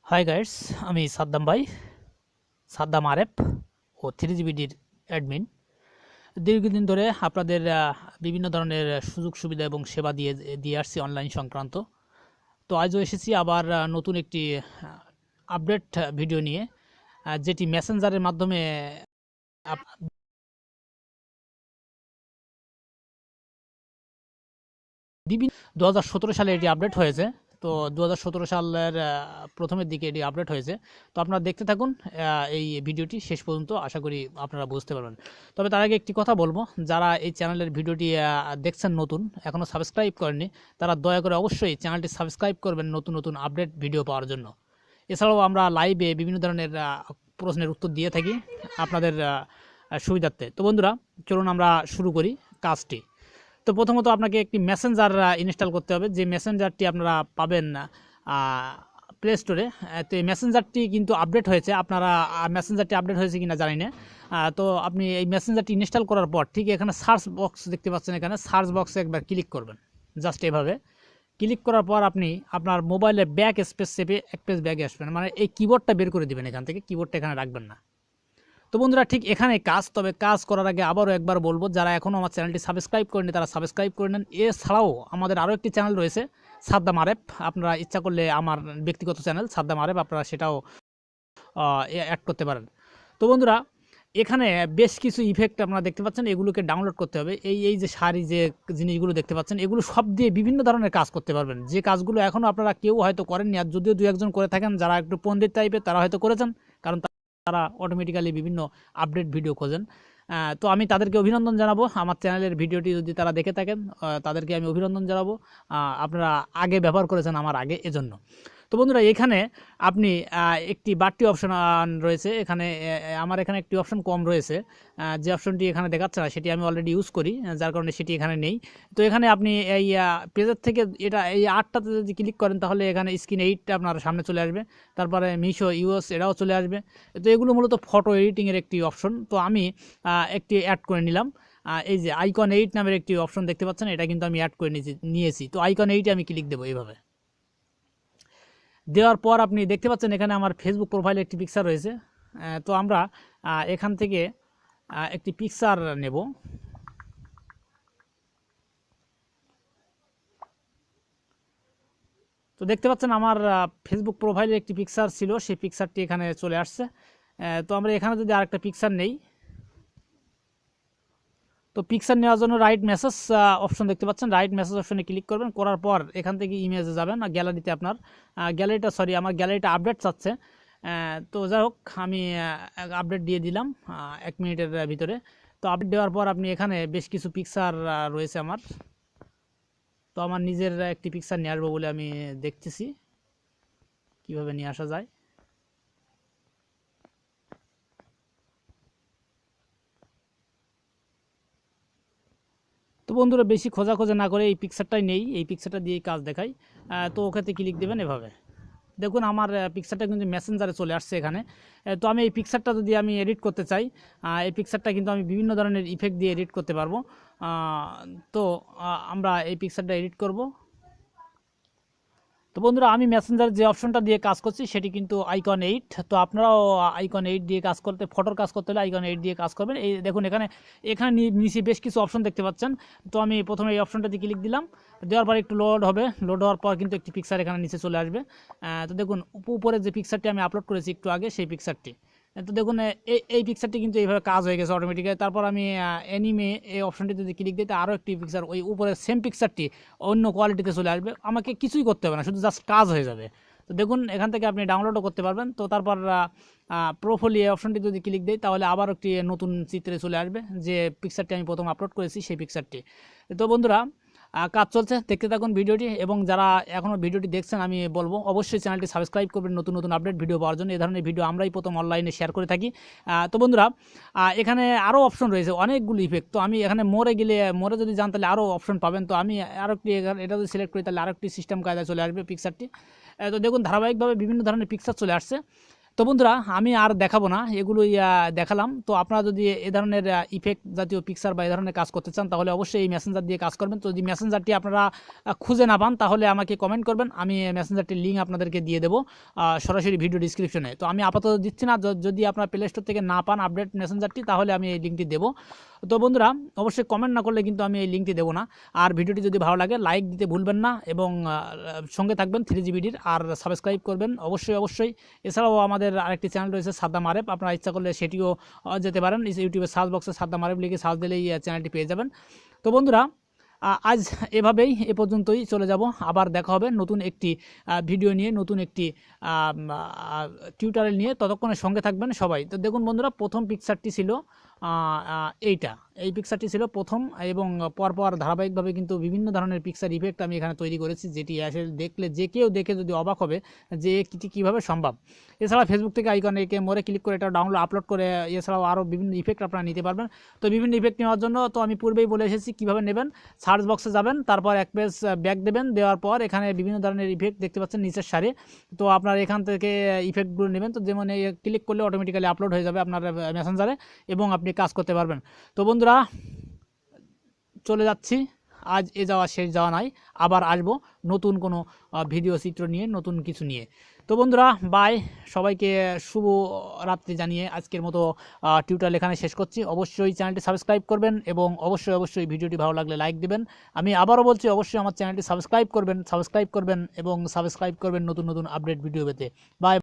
Hi guys, আমি সাদ্দাম ভাই, সাদ্দাম আরেফ ও 3GBDর admin. দীর্ঘদিন ধরে আপনাদের বিভিন্ন ধরনের সুযোগ সুবিধা এবং সেবা দিয়ে দিয়ে আসছি অনলাইন সংক্রান্ত। তো আজও এসেছি আবার নতুন একটি আপডেট ভিডিও নিয়ে, যেটি মেসেঞ্জারের মাধ্যমে আপ- বিভিন্ন 2017 সালে এটি আপডেট হয়েছে। তো 2017 সালের প্রথমের দিকে এটি আপডেট হয়েছে। তো আপনারা দেখতে থাকুন এই ভিডিওটি শেষ পর্যন্ত, আশা করি আপনারা বুঝতে পারবেন। তবে তার আগে একটি কথা বলবো, যারা এই চ্যানেলের ভিডিওটি দেখছেন নতুন, এখনও সাবস্ক্রাইব করেননি, তারা দয়া করে অবশ্যই চ্যানেলটি সাবস্ক্রাইব করবেন নতুন নতুন আপডেট ভিডিও পাওয়ার জন্য। এছাড়াও আমরা লাইভে বিভিন্ন ধরনের প্রশ্নের উত্তর দিয়ে থাকি আপনাদের সুবিধার্থে। তো বন্ধুরা, চলুন আমরা শুরু করি কাজটি। তো প্রথমত আপনাকে একটি মেসেঞ্জার ইনস্টল করতে হবে, যে মেসেঞ্জারটি আপনারা পাবেন প্লে স্টোরে। তো এই মেসেঞ্জারটি কিন্তু আপডেট হয়েছে, আপনারা মেসেঞ্জারটি আপডেট হয়েছে কিনা জানি না। তো আপনি এই মেসেঞ্জারটি ইনস্টল করার পর ঠিক এখানে সার্চ বক্স দেখতে পাচ্ছেন, এখানে সার্চ বক্সে একবার ক্লিক করবেন। জাস্ট এভাবে ক্লিক করার পর আপনি আপনার মোবাইলের ব্যাক স্পেস চেপে এক পেজ ব্যাগে আসবেন, মানে এই কিবোর্ডটা বের করে দিবেন এখান থেকে, কিবোর্ডটা এখানে রাখবেন না। তো বন্ধুরা, ঠিক এখানে কাজ। তবে কাজ করার আগে আবারও একবার বলবো, যারা এখনও আমার চ্যানেলটি সাবস্ক্রাইব করেনি তারা সাবস্ক্রাইব করে নেন। এছাড়াও আমাদের আরও একটি চ্যানেল রয়েছে, সাদ্দাম আরেফ। আপনারা ইচ্ছা করলে আমার ব্যক্তিগত চ্যানেল সাদ্দাম আরেফ, আপনারা সেটাও অ্যাড করতে পারেন। তো বন্ধুরা, এখানে বেশ কিছু ইফেক্ট আপনারা দেখতে পাচ্ছেন, এগুলোকে ডাউনলোড করতে হবে। এই যে সারি যে জিনিসগুলো দেখতে পাচ্ছেন, এগুলো সব দিয়ে বিভিন্ন ধরনের কাজ করতে পারবেন, যে কাজগুলো এখনও আপনারা কেউ হয়তো করেননি। আর যদিও দু একজন করে থাকেন, যারা একটু পণ্ডিত টাইপের, তারা হয়তো করেছেন, কারণ তারা অটোমেটিক্যালি বিভিন্ন আপডেট ভিডিও খোঁজেন। তো আমি তাদেরকে অভিনন্দন জানাবো, আমার চ্যানেলের ভিডিওটি যদি তারা দেখে থাকেন, তাদেরকে আমি অভিনন্দন জানাবো। আপনারা আগে ব্যবহার করেছেন আমার আগে, এজন্য। তো বন্ধুরা, এখানে আপনি একটি বাড়তি অপশন রয়েছে এখানে। আমার এখানে একটি অপশন কম রয়েছে, যে অপশনটি এখানে দেখাচ্ছে না, সেটি আমি অলরেডি ইউজ করি, যার কারণে সেটি এখানে নেই। তো এখানে আপনি এই পেজের থেকে এটা এই 8টাতে যদি ক্লিক করেন, তাহলে এখানে স্ক্রিন 8 আপনার সামনে চলে আসবে। তারপরে মিশো ইউএস এটাও চলে আসবে। তো এগুলো মূলত ফটো এডিটিংয়ের একটি অপশন। তো আমি একটি অ্যাড করে নিলাম। এই যে আইকন 8 নামের একটি অপশন দেখতে পাচ্ছেন, এটা কিন্তু আমি অ্যাড করে নিয়েছি। তো আইকন 8 আমি ক্লিক দেবো এইভাবে। দেওয়ার পর আপনি দেখতে পাচ্ছেন এখানে আমার ফেসবুক প্রোফাইলে একটি পিকচার রয়েছে। তো আমরা এখান থেকে একটি পিকচার নেব। তো দেখতে পাচ্ছেন আমার ফেসবুক প্রোফাইলে একটি পিকচার ছিল, সেই পিকচারটি এখানে চলে আসছে। তো আমরা এখানে যদি আরেকটা পিকচার নেই, তো পিকচার নেওয়ার জন্য রাইট মেসেজ অপশন দেখতে পাচ্ছেন, রাইট মেসেজ অপশনে ক্লিক করবেন। করার পর এখান থেকে ইমেজে যাবেন, গ্যালারিতে আপনার আমার গ্যালারিটা আপডেট চাচ্ছে। তো যাই হোক, আমি আপডেট দিয়ে দিলাম 1 মিনিটের ভিতরে। তো আপডেট দেওয়ার পর আপনি এখানে বেশ কিছু পিকচার রয়েছে আমার। তো আমার নিজের একটি পিকচার নিয়ে আসবো বলে আমি দেখতেছি কিভাবে নিয়ে আসা যায়। তো বন্ধুরা, বেশি খোঁজা না করে এই পিকচারটাই নেই, এই পিকচারটা দিয়েই কাজ দেখাই। তো ওখানে ক্লিক দেবেন এভাবে। দেখুন আমার পিকচারটা কিন্তু মেসেঞ্জারে চলে আসছে এখানে। তো আমি এই পিকচারটা যদি আমি এডিট করতে চাই, এই পিকচারটা কিন্তু আমি বিভিন্ন ধরনের ইফেক্ট দিয়ে এডিট করতে পারবো। তো আমরা এই পিকচারটা এডিট করব। তো বন্ধুরা, আমি মেসেঞ্জার যে অপশনটা দিয়ে কাজ করছি সেটি কিন্তু আইকন 8। তো আপনারাও আইকন 8 দিয়ে কাজ করতে, ফটোর কাজ করতে হলে আইকন 8 দিয়ে কাজ করবেন। এই দেখুন এখানে এখানে নিচে বেশ কিছু অপশন দেখতে পাচ্ছেন। তো আমি প্রথমে এই অপশনটাতে ক্লিক দিলাম, দেওয়ার পর একটু লোড হবে, লোড হওয়ার পর কিন্তু একটি পিকচার এখানে নিচে চলে আসবে। তো দেখুন উপরে যে পিকচারটি আমি আপলোড করেছি একটু আগে, সেই পিকচারটি। তো দেখুন এই পিকচারটি কিন্তু এইভাবে কাজ হয়ে গেছে অটোমেটিক্যালি। তারপর আমি অ্যানিমে এই অপশনটি যদি ক্লিক দিই, আরও একটি পিকচার, ওই উপরের সেম পিকচারটি অন্য কোয়ালিটিতে চলে আসবে। আমাকে কিছুই করতে হবে না, শুধু জাস্ট কাজ হয়ে যাবে। তো দেখুন এখান থেকে আপনি ডাউনলোডও করতে পারবেন। তো তারপর প্রোফাইল এই অপশনটি যদি ক্লিক দিই, তাহলে আবার একটি নতুন চিত্রে চলে আসবে, যে পিকচারটি আমি প্রথম আপলোড করেছি সেই পিকচারটি। তো বন্ধুরা, কাজ চলছে, দেখতে থাকুন ভিডিওটি। এবং যারা এখনও ভিডিওটি দেখছেন, আমি বলবো অবশ্যই চ্যানেলটি সাবস্ক্রাইব করবেন নতুন নতুন আপডেট ভিডিও পাওয়ার জন্য। এই ধরনের ভিডিও আমরাই প্রথম অনলাইনে শেয়ার করে থাকি। তো বন্ধুরা, এখানে আরও অপশন রয়েছে অনেকগুলো ইফেক্ট। তো আমি এখানে মোড়ে যদি যান, তাহলে আরও অপশন পাবেন। তো আমি আরও একটি এটা যদি সিলেক্ট করি, তাহলে আরও একটি সিস্টেম কায়দায় চলে আসবে পিকচারটি। তো দেখুন ধারাবাহিকভাবে বিভিন্ন ধরনের পিকচার চলে আসছে। তো বন্ধুরা আমি আর দেখাবো না, এগুলোই দেখালাম। তো আপনারা যদি এ ধরনের ইফেক্ট জাতীয় পিকচার বা এ ধরনের কাজ করতে চান তাহলে অবশ্যই এই মেসেঞ্জার দিয়ে কাজ করবেন। তো যদি মেসেঞ্জারটি আপনারা খুঁজে না পান তাহলে আমাকে কমেন্ট করবেন, আমি মেসেঞ্জারটির লিঙ্ক আপনাদেরকে দিয়ে দেবো সরাসরি ভিডিও ডিসক্রিপশনে। তো আমি আপাতত দিচ্ছি না, যদি আপনারা প্লে স্টোর থেকে না পান আপডেট মেসেঞ্জারটি তাহলে আমি এই লিঙ্কটি দেবো। তো বন্ধুরা অবশ্যই কমেন্ট না করলে কিন্তু আমি এই লিঙ্কটি দেবো না। আর ভিডিওটি যদি ভালো লাগে লাইক দিতে ভুলবেন না, এবং সঙ্গে থাকবেন 3GBDর, আর সাবস্ক্রাইব করবেন অবশ্যই। এছাড়াও আমাদের আরেকটি চ্যানেল রয়েছে সাদ্দাম আরেফ, আপনারা ইচ্ছা করলে সেটিও যেতে পারেন। ইউটিউবে সার্চ বক্সে সাদ্দাম আরেফ লিখে সার্চ দিলেই চ্যানেলটি পেয়ে যাবেন। তো বন্ধুরা আজ এভাবেই এ পর্যন্তই চলে যাব, আবার দেখা হবে নতুন একটি ভিডিও নিয়ে, নতুন একটি টিউটোরিয়াল নিয়ে। ততক্ষণে সঙ্গে থাকবেন সবাই। তো দেখুন বন্ধুরা, প্রথম পিকচারটি ছিল এই পিকচারটি ছিল প্রথম, এবং পরপর ধারাবাহিকভাবে কিন্তু বিভিন্ন ধরনের পিকচার ইফেক্ট আমি এখানে তৈরি করেছি, যেটি আসলে দেখলে যে কেউ দেখে যদি অবাক হবে যে এটি কীভাবে সম্ভব। এছাড়া ফেসবুক থেকে আইকনে একে মোড়ে ক্লিক করে এটা ডাউনলোড আপলোড করে এছাড়াও আরও বিভিন্ন ইফেক্ট আপনারা নিতে পারবেন। তো বিভিন্ন ইফেক্ট নেওয়ার জন্য তো আমি পূর্বেই বলে এসেছি কীভাবে নেবেন। সার্চ বক্সে যাবেন, তারপর এক পেজ ব্যাক দেবেন, দেওয়ার পর এখানে বিভিন্ন ধরনের ইফেক্ট দেখতে পাচ্ছেন নিচের সারে। তো আপনার এখান থেকে ইফেক্টগুলো নেবেন। তো যেমন ক্লিক করলে অটোমেটিক্যালি আপলোড হয়ে যাবে আপনার মেসেঞ্জারে, এবং আপনি কাজ করতে পারবেন। তো বন্ধুরা চলে যাচ্ছি, আজ এ যাওয়া শেষ যাওয়া নাই, আবার আসবো নতুন কোনো ভিডিও চিত্র নিয়ে, নতুন কিছু নিয়ে। তো বন্ধুরা বাই, সবাইকে শুভ রাত্রি জানিয়ে আজকের মতো টিউটোরিয়াল এখানে শেষ করছি। অবশ্যই চ্যানেলটি সাবস্ক্রাইব করবেন, এবং অবশ্যই ভিডিওটি ভালো লাগলে লাইক দেবেন। আমি আবারও বলছি অবশ্যই আমার চ্যানেলটি সাবস্ক্রাইব করবেন এবং সাবস্ক্রাইব করবেন নতুন আপডেট ভিডিও পেতে। বাই।